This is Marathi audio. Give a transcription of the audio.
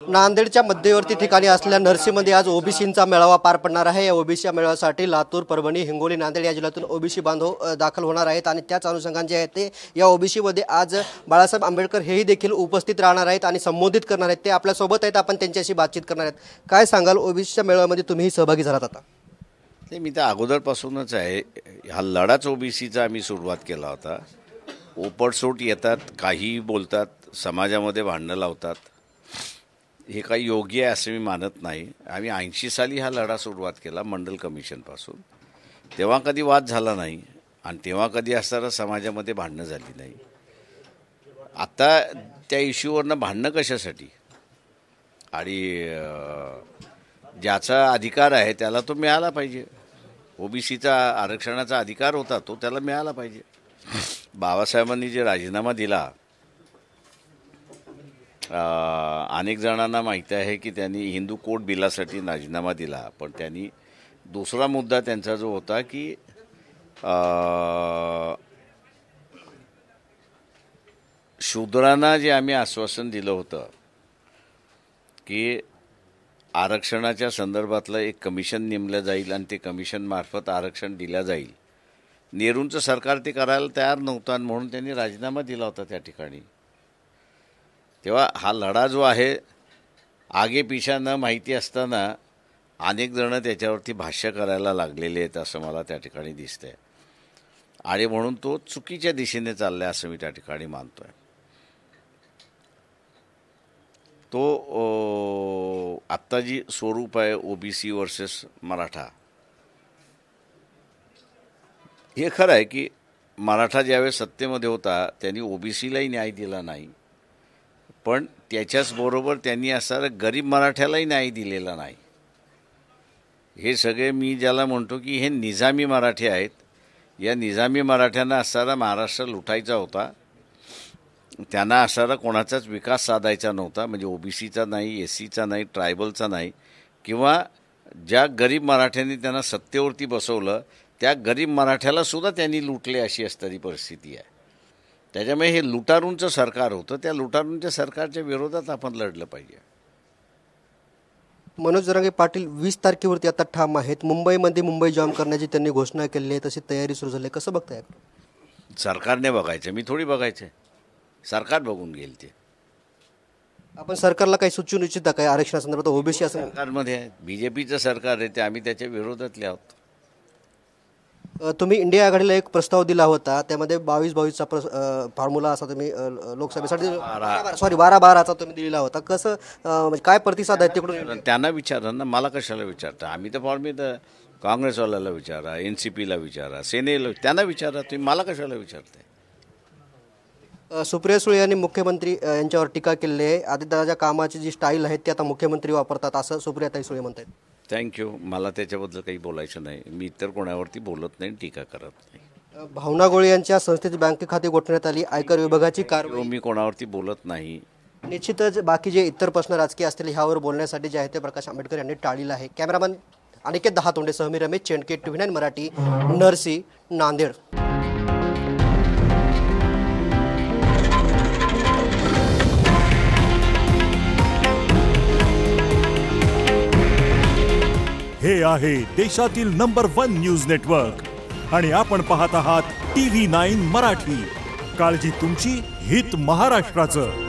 नांदेडच्या मध्यवर्ती ठिकाणी असलेल्या नरसीमध्ये आज ओबीसींचा मेळावा पार पडणार आहे। या ओबीसी मेळाव्यासाठी लातूर, परभणी, हिंगोली, नांदेड या जिल्ह्यातून ओबीसी बांधव दाखल होणार आहेत आणि त्याच अनुषंगाने जे आहे ते या ओबीसीमध्ये आज बाळासाहेब आंबेडकर हेही देखील उपस्थित राहणार आहेत आणि संबोधित करणार आहेत। ते आपल्या सोबत आहेत, आपण त्यांच्याशी बातचीत करणार आहेत। काय सांगाल, ओबीसीच्या मेळाव्यामध्ये तुम्हीही सहभागी झालात आता? ते मी तर अगोदरपासूनच आहे, हा लढाच ओबीसीचा आम्ही सुरुवात केला होता। ओपडसोट येतात, काही बोलतात, समाजामध्ये भांडणं लावतात, हे काही योग्य आहे असं मी मानत नाही। आम्ही 80 साली हा लढा सुरुवात केला मंडल कमिशनपासून। तेव्हा कधी वाद झाला नाही आणि तेव्हा कधी असताना समाजामध्ये भांडणं झाली नाही। आता त्या इश्यूवरनं भांडणं कशासाठी? आणि ज्याचा अधिकार आहे त्याला तो मिळाला पाहिजे। ओबीसीचा आरक्षणाचा अधिकार होता तो त्याला मिळाला पाहिजे। बाबासाहेबांनी जे राजीनामा दिला, अनेक जणांना माहीत आहे की त्यांनी हिंदू कोड बिलासाठी राजीनामा दिला, पण त्यांनी दुसरा मुद्दा त्यांचा जो होता की शूद्रांना जे आम्ही आश्वासन दिलं होतं की आरक्षणाच्या संदर्भातलं एक कमिशन नेमलं जाईल आणि ते कमिशनमार्फत आरक्षण दिलं जाईल, नेहरूंचं सरकार ते करायला तयार नव्हतं म्हणून त्यांनी राजीनामा दिला होता त्या ठिकाणी। तेव्हा हा लढा जो आहे आगे पिछा न माहिती असताना अनेक जण त्याच्यावरती भाष्य करायला लागलेले आहेत असं मला त्या ठिकाणी दिसतंय आणि म्हणून तो चुकीच्या दिशेने चाललाय असं मी त्या ठिकाणी मानतोय। तो आत्ता जी स्वरूप आहे ओबीसी वर्सेस मराठा, हे खरं आहे की मराठा ज्यावेळेस सत्तेमध्ये होता त्यांनी ओबीसीलाही न्याय दिला नाही, पण त्याच्याचबरोबर त्यांनी असणाऱ्या गरीब मराठ्यालाही न्याय दिलेला नाही। हे सगळे मी ज्याला म्हणतो की हे निजामी मराठी आहेत। या निजामी मराठ्यांना असणारा महाराष्ट्र लुटायचा होता, त्यांना असणारा कोणाचाच विकास साधायचा नव्हता, म्हणजे ओबीसीचा नाही, एससीचा नाही, ट्रायबलचा नाही, किंवा ज्या गरीब मराठ्यांनी त्यांना सत्तेवरती बसवलं त्या गरीब मराठ्याला सुद्धा त्यांनी लुटले अशी असणारी परिस्थिती आहे। त्याच्यामुळे हे लुटारूंचं सरकार होतं, त्या लुटारूंच्या सरकारच्या विरोधात आपण लढलं पाहिजे। मनोज जरांगे पाटील 20 तारखेवरती आता ठाम आहेत। मुंबईमध्ये मुंबई जाम करण्याची त्यांनी घोषणा केली आहे, तशी तयारी सुरू झाली, कसं बघताय? सरकारने बघायचं, मी थोडी बघायचं, सरकार बघून घेईल ते। आपण सरकारला काही सुचवू इच्छिता काय आरक्षणासंदर्भात? ओबीसी असं सरकारमध्ये आहे, बीजेपीचं सरकार आहे, ते आम्ही त्याच्या विरोधातले आहोत। तुम्ही इंडिया आघाडीला एक प्रस्ताव दिला होता, त्यामध्ये 22-22चा फॉर्म्युला असा तुम्ही लोकसभेसाठी 12-12चा तुम्ही दिलेला होता, कसं म्हणजे काय प्रतिसाद आहे तिकडून? त्यांना विचारा ना, मला कशाला विचारता? आम्ही तर फॉर्म काँग्रेसवाल्याला विचारा, एनसीपीला विचारा, सेनेला, त्यांना विचारा, तुम्ही मला कशाला विचारताय? सुप्रिया सुळे यांनी मुख्यमंत्री यांच्यावर टीका केली आहे। आदित्यनाथच्या कामाची जी स्टाईल आहे ती आता मुख्यमंत्री वापरतात असं सुप्रियाताई सुळे म्हणतात। थँक्यू, मला त्याच्याबद्दल काही बोलायचं नाही। मी इतर कोणावरती बोलत नाही, टीका करत नाही। भावना गोळे यांच्या संस्थेची बँक खाते गोठवण्यात आली, आयकर विभागाची कारवाई। मी कोणावरती बोलत नाही। निश्चितच बाकी जे इतर प्रश्न राजकीय असतील ह्यावर बोलण्यासाठी जे आहे ते प्रकाश आंबेडकर यांनी टाळलेलं आहे। कॅमेरामन अनिकेत दहातोंडे सह मी रमेश चेंडके, TV9 मराठी, नरसी, नांदेड। हे आहे देशातील नंबर 1 न्यूज नेटवर्क आणि आपण पाहत आहात TV9 मराठी। काळजी तुमची, हित महाराष्ट्राचं।